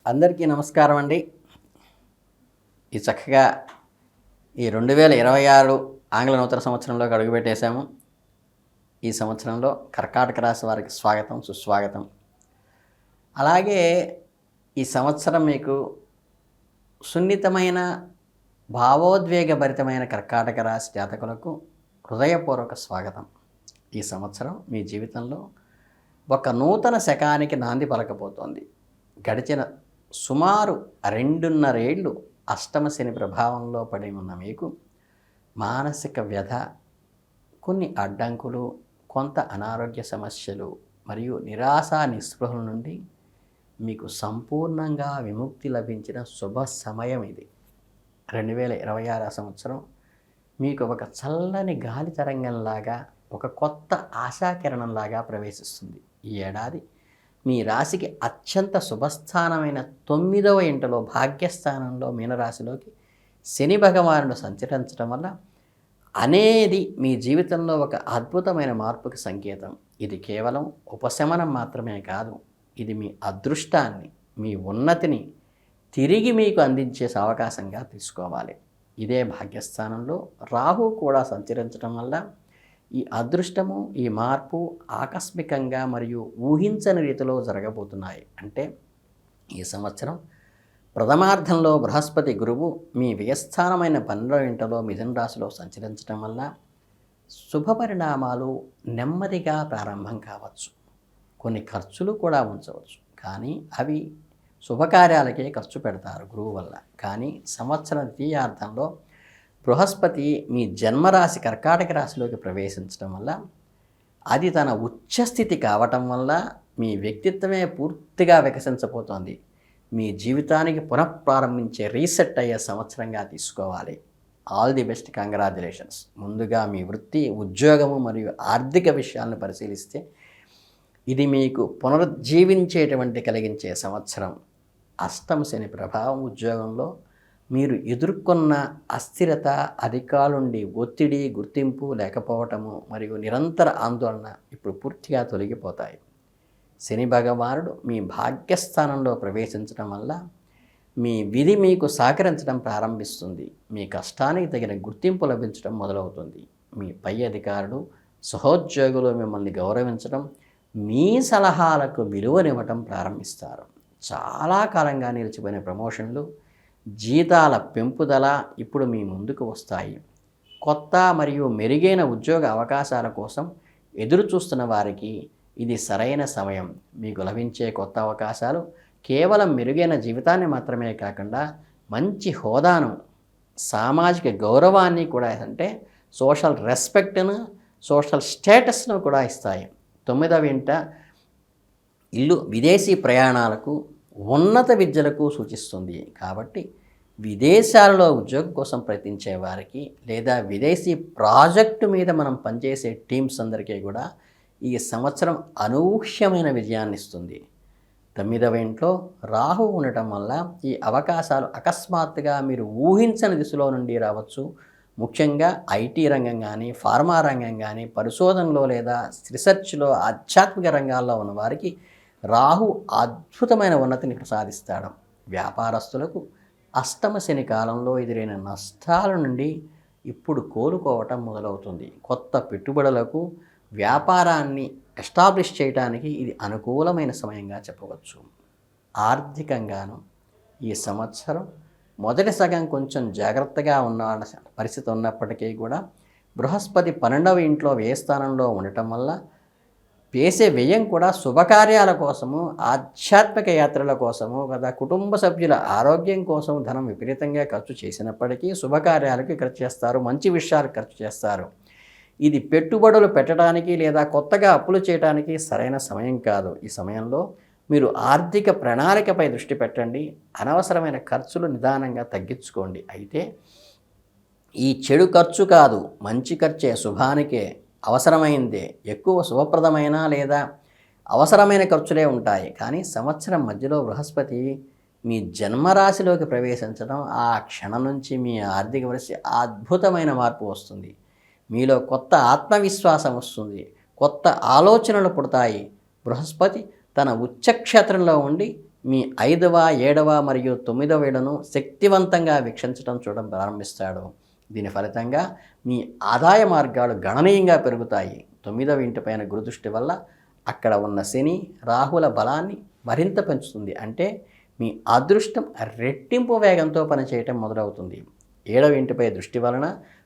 అందరికీ నమస్కారం అండి. ఈ చక్కగా ఈ 2026 ఆంగ్ల నూతన సంవత్సరంలోకి అడుగుపెట్టేశాము. ఈ సంవత్సరంలో కర్కాటక రాశి వారికి స్వాగతం, సుస్వాగతం. అలాగే ఈ సంవత్సరం మీకు సున్నితమైన, భావోద్వేగభరితమైన కర్కాటక రాశి జాతకులకు హృదయపూర్వక స్వాగతం. ఈ సంవత్సరం మీ జీవితంలో ఒక నూతన శకానికి నాంది పలకపోతోంది. గడిచిన సుమారు 2.5 ఏళ్ళు అష్టమ శని ప్రభావంలో పడి ఉన్న మీకు మానసిక వ్యధ, కొన్ని అడ్డంకులు, కొంత అనారోగ్య సమస్యలు మరియు నిరాశ నిస్పృహల నుండి మీకు సంపూర్ణంగా విముక్తి లభించిన శుభ సమయం ఇది. 2026 సంవత్సరం మీకు ఒక చల్లని గాలి తరంగంలాగా, ఒక కొత్త ఆశాకిరణంలాగా ప్రవేశిస్తుంది. ఈ ఏడాది మీ రాశికి అత్యంత శుభస్థానమైన 9వ ఇంటిలో భాగ్యస్థానంలో మీనరాశిలోకి శని భగవానుడు సంచరించడం వల్ల అనేది మీ జీవితంలో ఒక అద్భుతమైన మార్పుకి సంకేతం. ఇది కేవలం ఉపశమనం మాత్రమే కాదు, ఇది మీ అదృష్టాన్ని, మీ ఉన్నతిని తిరిగి మీకు అందించే అవకాశంగా తీసుకోవాలి. ఇదే భాగ్యస్థానంలో రాహు కూడా సంచరించడం వల్ల ఈ అదృష్టము, ఈ మార్పు ఆకస్మికంగా మరియు ఊహించని రీతిలో జరగబోతున్నాయి. అంటే ఈ సంవత్సరం ప్రథమార్థంలో బృహస్పతి గురువు మీ వ్యయస్థానమైన 12వ ఇంటిలో మిథున రాశిలో సంచరించడం వల్ల శుభ పరిణామాలు నెమ్మదిగా ప్రారంభం కావచ్చు. కొన్ని ఖర్చులు కూడా ఉంచవచ్చు, కానీ అవి శుభకార్యాలకే ఖర్చు పెడతారు గురువు వల్ల. కానీ సంవత్సరం ద్వితీయార్థంలో బృహస్పతి మీ జన్మరాశి కర్కాటక రాశిలోకి ప్రవేశించడం వల్ల, అది తన ఉచ్చస్థితి కావటం వల్ల మీ వ్యక్తిత్వమే పూర్తిగా వికసించబోతోంది. మీ జీవితానికి పునఃప్రారంభించే, రీసెట్ అయ్యే సంవత్సరంగా తీసుకోవాలి. All the best, congratulations. ముందుగా మీ వృత్తి, ఉద్యోగము మరియు ఆర్థిక విషయాలను పరిశీలిస్తే ఇది మీకు పునరుజ్జీవించేటువంటి కలిగించే సంవత్సరం. అష్టమ శని ప్రభావం ఉద్యోగంలో మీరు ఎదుర్కొన్న అస్థిరత, అధికారులుండి ఒత్తిడి, గుర్తింపు లేకపోవటము మరియు నిరంతర ఆందోళన ఇప్పుడు పూర్తిగా తొలగిపోతాయి. శని భగవానుడు మీ భాగ్యస్థానంలో ప్రవేశించడం వల్ల మీ విధి మీకు సహకరించడం ప్రారంభిస్తుంది. మీ కష్టానికి తగిన గుర్తింపు లభించడం మొదలవుతుంది. మీ పై అధికారులు, సహోద్యోగులు మిమ్మల్ని గౌరవించడం, మీ సలహాలకు విలువనివ్వటం ప్రారంభిస్తారు. చాలా కాలంగా నిలిచిపోయిన ప్రమోషన్లు, జీతాల పెంపుదల ఇప్పుడు మీ ముందుకు వస్తాయి. కొత్త మరియు మెరుగైన ఉద్యోగ అవకాశాల కోసం ఎదురు చూస్తున్న వారికి ఇది సరైన సమయం. మీకు లభించే కొత్త అవకాశాలు కేవలం మెరుగైన జీవితాన్ని మాత్రమే కాకుండా మంచి హోదాను, సామాజిక గౌరవాన్ని కూడా, అంటే సోషల్ రెస్పెక్ట్ను, సోషల్ స్టేటస్ను కూడా ఇస్తాయి. 9వ ఇంట ఇల్లు విదేశీ ప్రయాణాలకు, ఉన్నత విద్యలకు సూచిస్తుంది. కాబట్టి విదేశాలలో ఉద్యోగం కోసం ప్రయత్నించే వారికి లేదా విదేశీ ప్రాజెక్టు మీద మనం పనిచేసే టీమ్స్ అందరికీ కూడా ఈ సంవత్సరం అనూహ్యమైన విజయాన్ని ఇస్తుంది. 9వ ఇంట్లో రాహు ఉండటం వల్ల ఈ అవకాశాలు అకస్మాత్తుగా మీరు ఊహించని దిశలో నుండి రావచ్చు. ముఖ్యంగా ఐటీ రంగం కానీ, ఫార్మా రంగం కానీ, పరిశోధనలో లేదా రీసెర్చ్లో, ఆధ్యాత్మిక రంగాల్లో ఉన్న వారికి రాహు అద్భుతమైన ఉన్నతిని ప్రసాదిస్తాడు. వ్యాపారస్తులకు అష్టమ శని కాలంలో ఎదురైన నష్టాల నుండి ఇప్పుడు కోలుకోవటం మొదలవుతుంది. కొత్త పెట్టుబడులకు, వ్యాపారాన్ని ఎస్టాబ్లిష్ చేయడానికి ఇది అనుకూలమైన సమయంగా చెప్పవచ్చు. ఆర్థికంగాను ఈ సంవత్సరం మొదటి సగం కొంచెం జాగ్రత్తగా ఉన్న పరిస్థితి ఉన్నప్పటికీ కూడా బృహస్పతి 12వ ఇంట్లో వ్యయస్థానంలో ఉండటం వల్ల వేసే వ్యయం కూడా శుభకార్యాల కోసము, ఆధ్యాత్మిక యాత్రల కోసము కదా, కుటుంబ సభ్యుల ఆరోగ్యం కోసం ధనం విపరీతంగా ఖర్చు చేసినప్పటికీ శుభకార్యాలకు ఖర్చు చేస్తారు, మంచి విషయాలకు ఖర్చు చేస్తారు. ఇది పెట్టుబడులు పెట్టడానికి లేదా కొత్తగా అప్పులు చేయడానికి సరైన సమయం కాదు. ఈ సమయంలో మీరు ఆర్థిక ప్రణాళికపై దృష్టి పెట్టండి. అనవసరమైన ఖర్చులు నిదానంగా తగ్గించుకోండి. అయితే ఈ చెడు ఖర్చు కాదు, మంచి ఖర్చే, శుభానికే, అవసరమైందే. ఎక్కువ శుభప్రదమైన లేదా అవసరమైన ఖర్చులే ఉంటాయి. కానీ సంవత్సరం మధ్యలో బృహస్పతి మీ జన్మరాశిలోకి ప్రవేశించడం, ఆ క్షణం నుంచి మీ ఆర్థిక పరిస్థితి అద్భుతమైన మార్పు వస్తుంది. మీలో కొత్త ఆత్మవిశ్వాసం వస్తుంది, కొత్త ఆలోచనలు పుడతాయి. బృహస్పతి తన ఉచ్చక్షేత్రంలో ఉండి మీ 5వ, 7వ మరియు 9వ ఏళ్లను శక్తివంతంగా వీక్షించడం చూడడం ప్రారంభిస్తాడు. దీని ఫలితంగా మీ ఆదాయ మార్గాలు గణనీయంగా పెరుగుతాయి. 9వ ఇంటిపైన గురుదృష్టి వల్ల అక్కడ ఉన్న శని, రాహుల బలాన్ని మరింత పెంచుతుంది. అంటే మీ అదృష్టం రెట్టింపు వేగంతో పనిచేయటం మొదలవుతుంది. 7వ ఇంటిపై దృష్టి వలన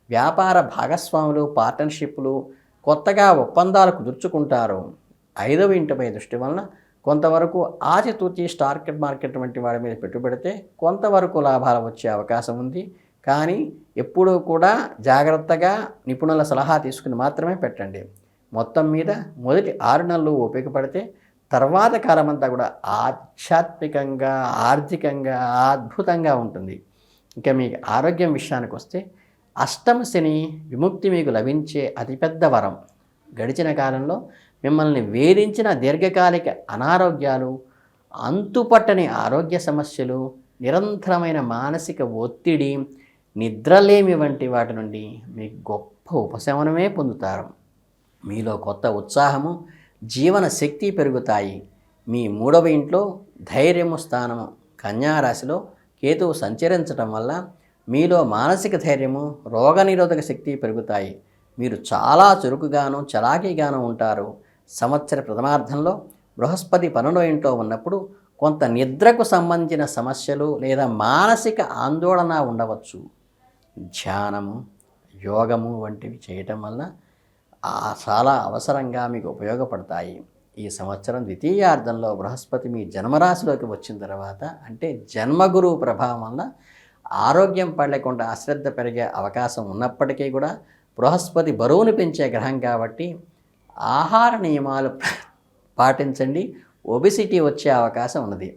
వ్యాపార భాగస్వాములు, పార్ట్నర్షిప్లు, కొత్తగా ఒప్పందాలు కుదుర్చుకుంటారు. 5వ ఇంటిపై దృష్టి వలన కొంతవరకు ఆచితూచి స్టాక్ మార్కెట్ వంటి వాడి మీద పెట్టుబడితే కొంతవరకు లాభాలు వచ్చే అవకాశం ఉంది. కానీ ఎప్పుడూ కూడా జాగ్రత్తగా నిపుణుల సలహా తీసుకుని మాత్రమే పెట్టండి. మొత్తం మీద మొదటి 6 నెలలు ఓపిక పడితే తర్వాత కాలమంతా కూడా ఆధ్యాత్మికంగా, ఆర్థికంగా అద్భుతంగా ఉంటుంది. ఇంకా మీ ఆరోగ్యం విషయానికి వస్తే అష్టమ శని విముక్తి మీకు లభించే అతిపెద్ద వరం. గడిచిన కాలంలో మిమ్మల్ని వేధించిన దీర్ఘకాలిక అనారోగ్యాలు, అంతుపట్టని ఆరోగ్య సమస్యలు, నిరంతరమైన మానసిక ఒత్తిడి, నిద్రలేమి వంటి వాటి నుండి మీకు గొప్ప ఉపశమనమే పొందుతారు. మీలో కొత్త ఉత్సాహము, జీవన శక్తి పెరుగుతాయి. మీ 3వ ఇంట్లో ధైర్యము స్థానము కన్యారాశిలో కేతువు సంచరించడం వల్ల మీలో మానసిక ధైర్యము, రోగనిరోధక శక్తి పెరుగుతాయి. మీరు చాలా చురుకుగాను, చలాకీగాను ఉంటారు. సంవత్సర ప్రథమార్థంలో బృహస్పతి 12వ ఇంట్లో ఉన్నప్పుడు కొంత నిద్రకు సంబంధించిన సమస్యలు లేదా మానసిక ఆందోళన ఉండవచ్చు. ధ్యానము, యోగము వంటివి చేయటం వల్ల చాలా అవసరంగా మీకు ఉపయోగపడతాయి. ఈ సంవత్సరం ద్వితీయార్థంలో బృహస్పతి మీ జన్మరాశిలోకి వచ్చిన తర్వాత, అంటే జన్మగురువు ప్రభావం వల్ల ఆరోగ్యం పడలేకుండా అశ్రద్ధ పెరిగే అవకాశం ఉన్నప్పటికీ కూడా బృహస్పతి బరువును పెంచే గ్రహం కాబట్టి ఆహార నియమాలు పాటించండి. ఒబిసిటీ వచ్చే అవకాశం ఉన్నది.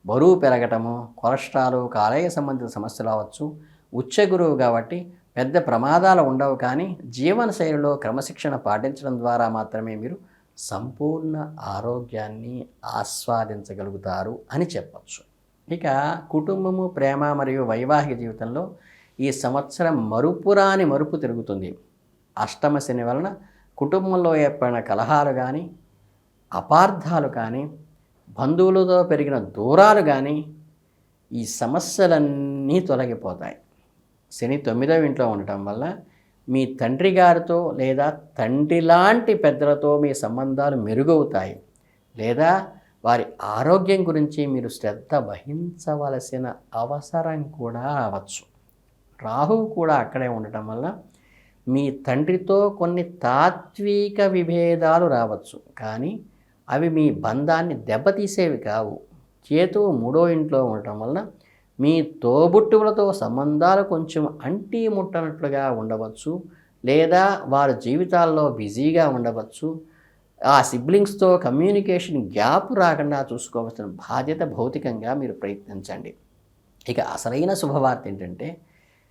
బరువు పెరగటము, కొలెస్ట్రాల్, కాలేయ సంబంధిత సమస్యలు అవ్వచ్చు. ఉచ్చ గురువు కాబట్టి పెద్ద ప్రమాదాలు ఉండవు. కానీ జీవనశైలిలో క్రమశిక్షణ పాటించడం ద్వారా మాత్రమే మీరు సంపూర్ణ ఆరోగ్యాన్ని ఆస్వాదించగలుగుతారు అని చెప్పచ్చు. ఇక కుటుంబము, ప్రేమ మరియు వైవాహిక జీవితంలో ఈ సంవత్సరం మరుపురాని మరుపు తిరుగుతుంది. అష్టమ శని వలన కుటుంబంలో ఏర్పడిన కలహాలు కానీ, అపార్థాలు కానీ, బంధువులతో పెరిగిన దూరాలు కానీ, ఈ సమస్యలన్నీ తొలగిపోతాయి. శని 9వ ఇంట్లో ఉండటం వల్ల మీ తండ్రి గారితో లేదా తండ్రి లాంటి పెద్దలతో మీ సంబంధాలు మెరుగవుతాయి. లేదా వారి ఆరోగ్యం గురించి మీరు శ్రద్ధ వహించవలసిన అవసరం కూడా రావచ్చు. రాహువు కూడా అక్కడే ఉండటం వల్ల మీ తండ్రితో కొన్ని తాత్విక విభేదాలు రావచ్చు. కానీ అవి మీ బంధాన్ని దెబ్బతీసేవి కావు. కేతువు 3వ ఇంట్లో ఉండటం వల్ల మీ తోబుట్టువులతో సంబంధాలు కొంచెం అంటీ ముట్టనట్లుగా ఉండవచ్చు. లేదా వారి జీవితాల్లో బిజీగా ఉండవచ్చు. ఆ సిబ్లింగ్స్తో కమ్యూనికేషన్ గ్యాప్ రాకుండా చూసుకోవాల్సిన బాధ్యత భౌతికంగా మీరు ప్రయత్నించండి. ఇక అసలైన శుభవార్త ఏంటంటే,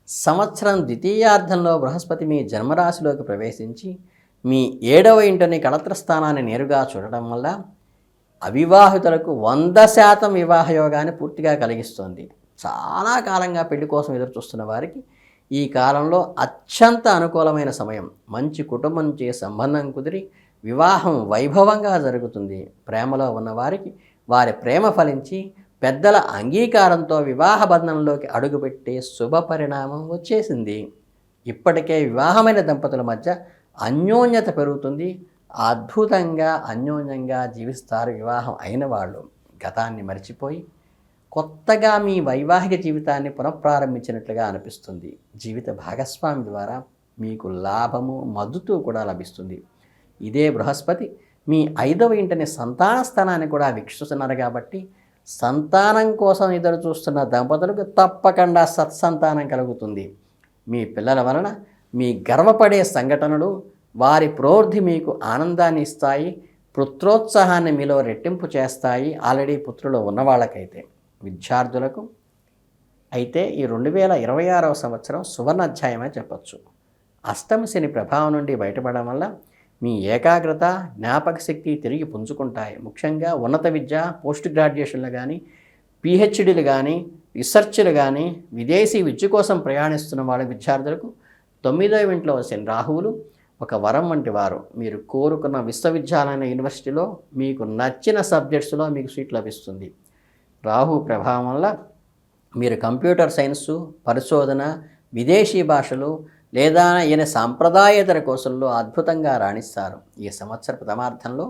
సంవత్సరం ద్వితీయార్థంలో బృహస్పతి మీ జన్మరాశిలోకి ప్రవేశించి మీ 7వ ఇంటిని కళత్ర స్థానాన్ని నేరుగా చూడటం వల్ల అవివాహితులకు 100% వివాహ యోగాన్ని పూర్తిగా కలిగిస్తుంది. చాలా కాలంగా పెళ్లి కోసం ఎదురు చూస్తున్న వారికి ఈ కాలంలో అత్యంత అనుకూలమైన సమయం. మంచి కుటుంబం నుంచి సంబంధం కుదిరి వివాహం వైభవంగా జరుగుతుంది. ప్రేమలో ఉన్నవారికి వారి ప్రేమ ఫలించి పెద్దల అంగీకారంతో వివాహ బంధంలోకి అడుగుపెట్టే శుభ పరిణామం వచ్చేసింది. ఇప్పటికే వివాహమైన దంపతుల మధ్య అన్యోన్యత పెరుగుతుంది. అద్భుతంగా అన్యోన్యంగా జీవిస్తారు వివాహం అయిన వాళ్ళు. గతాన్ని మర్చిపోయి కొత్తగా మీ వైవాహిక జీవితాన్ని పునఃప్రారంభించినట్లుగా అనిపిస్తుంది. జీవిత భాగస్వామి ద్వారా మీకు లాభము, మద్దతు కూడా లభిస్తుంది. ఇదే బృహస్పతి మీ 5వ ఇంటిని సంతాన స్థానాన్ని కూడా వీక్షిస్తున్నారు కాబట్టి సంతానం కోసం ఎదురు చూస్తున్న దంపతులకు తప్పకుండా సత్సంతానం కలుగుతుంది. మీ పిల్లల వలన మీ గర్వపడే సంఘటనలు, వారి ప్రవృత్తి మీకు ఆనందాన్ని ఇస్తాయి. పుత్రోత్సాహాన్ని మీలో రెట్టింపు చేస్తాయి. ఆల్రెడీ పుత్రులు ఉన్నవాళ్ళకైతే. విద్యార్థులకు అయితే ఈ 2026వ సంవత్సరం సువర్ణ అధ్యాయమే చెప్పచ్చు. అష్టమ శని ప్రభావం నుండి బయటపడడం వల్ల మీ ఏకాగ్రత, జ్ఞాపక శక్తి తిరిగి పుంజుకుంటాయి. ముఖ్యంగా ఉన్నత విద్య, పోస్ట్ గ్రాడ్యుయేషన్లు కానీ, పిహెచ్డీలు కానీ, రీసెర్చ్లు కానీ, విదేశీ విద్య కోసం ప్రయాణిస్తున్న వాళ్ళ విద్యార్థులకు 9వ ఇంట్లో శని రాహువులు ఒక వరం వంటి వారు. మీరు కోరుకున్న విశ్వవిద్యాలయ యూనివర్సిటీలో మీకు నచ్చిన సబ్జెక్ట్స్లో మీకు సీట్ లభిస్తుంది. రాహు ప్రభావం వల్ల మీరు కంప్యూటర్ సైన్సు, పరిశోధన, విదేశీ భాషలు లేదా ఈయన సాంప్రదాయేతర కోర్సుల్లో అద్భుతంగా రాణిస్తారు. ఈ సంవత్సర ప్రథమార్థంలో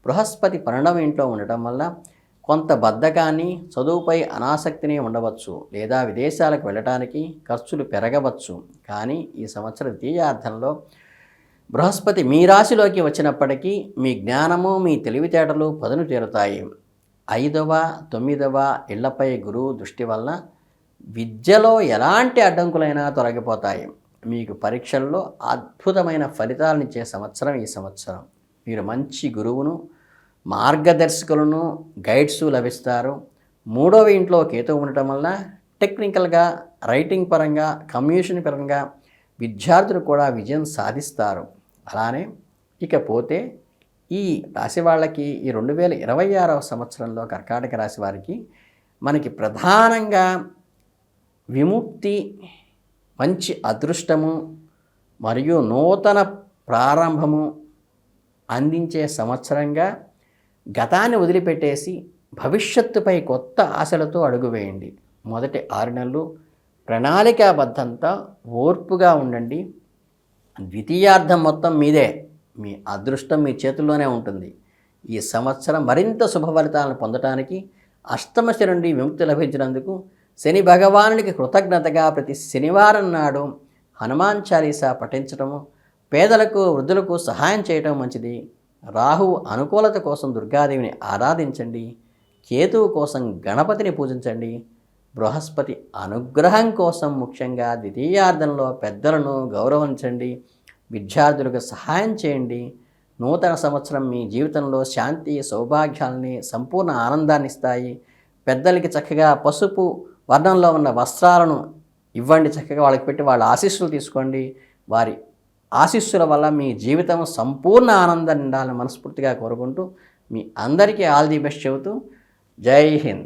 బృహస్పతి 12వ ఇంట్లో ఉండటం వల్ల కొంత బద్ధకాన్ని, చదువుపై అనాసక్తిని ఉండవచ్చు లేదా విదేశాలకు వెళ్ళటానికి ఖర్చులు పెరగవచ్చు. కానీ ఈ సంవత్సర ద్వితీయార్థంలో బృహస్పతి మీ రాశిలోకి వచ్చినప్పటికీ మీ జ్ఞానము, మీ తెలివితేటలు పదును తీరుతాయి. 5వ, 9వ ఇళ్లపై గురువు దృష్టి వలన విద్యలో ఎలాంటి అడ్డంకులైనా తొలగిపోతాయి. మీకు పరీక్షల్లో అద్భుతమైన ఫలితాలనిచ్చే సంవత్సరం ఈ సంవత్సరం. మీరు మంచి గురువును, మార్గదర్శకులను, గైడ్స్ లభిస్తారు. 3వ ఇంట్లో కేతువు ఉండటం వల్ల టెక్నికల్గా, రైటింగ్ పరంగా, కమ్యూనికేషన్ పరంగా విద్యార్థులు కూడా విజయం సాధిస్తారు. అలానే ఇకపోతే ఈ రాశి వాళ్ళకి ఈ 2026వ సంవత్సరంలో కర్కాటక రాశి వారికి మనకి ప్రధానంగా విముక్తి, మంచి అదృష్టము మరియు నూతన ప్రారంభము అందించే సంవత్సరంగా గతాన్ని వదిలిపెట్టేసి భవిష్యత్తుపై కొత్త ఆశలతో అడుగు వేయండి. మొదటి 6 నెలలు ప్రణాళికాబద్ధంతో ఓర్పుగా ఉండండి. ద్వితీయార్థం మొత్తం మీదే. మీ అదృష్టం మీ చేతుల్లోనే ఉంటుంది. ఈ సంవత్సరం మరింత శుభ ఫలితాలను పొందడానికి అష్టమ శని నుండి విముక్తి లభించినందుకు శని భగవానునికి కృతజ్ఞతగా ప్రతి శనివారం నాడు హనుమాన్ చాలీసా పఠించటము, పేదలకు, వృద్ధులకు సహాయం చేయటం మంచిది. రాహువు అనుకూలత కోసం దుర్గాదేవిని ఆరాధించండి. కేతువు కోసం గణపతిని పూజించండి. బృహస్పతి అనుగ్రహం కోసం ముఖ్యంగా ద్వితీయార్థంలో పెద్దలను గౌరవించండి. విద్యార్థులకు సహాయం చేయండి. నూతన సంవత్సరం మీ జీవితంలో శాంతి, సౌభాగ్యాలని, సంపూర్ణ ఆనందాన్ని ఇస్తాయి. పెద్దలకి చక్కగా పసుపు వర్ణంలో ఉన్న వస్త్రాలను ఇవ్వండి. చక్కగా వాళ్ళకి పెట్టి వాళ్ళ ఆశీస్సులు తీసుకోండి. వారి ఆశీస్సుల వల్ల మీ జీవితం సంపూర్ణ ఆనందం నిండాలని మనస్ఫూర్తిగా కోరుకుంటూ మీ అందరికీ ఆల్ ది బెస్ట్ చెబుతూ జై హింద్.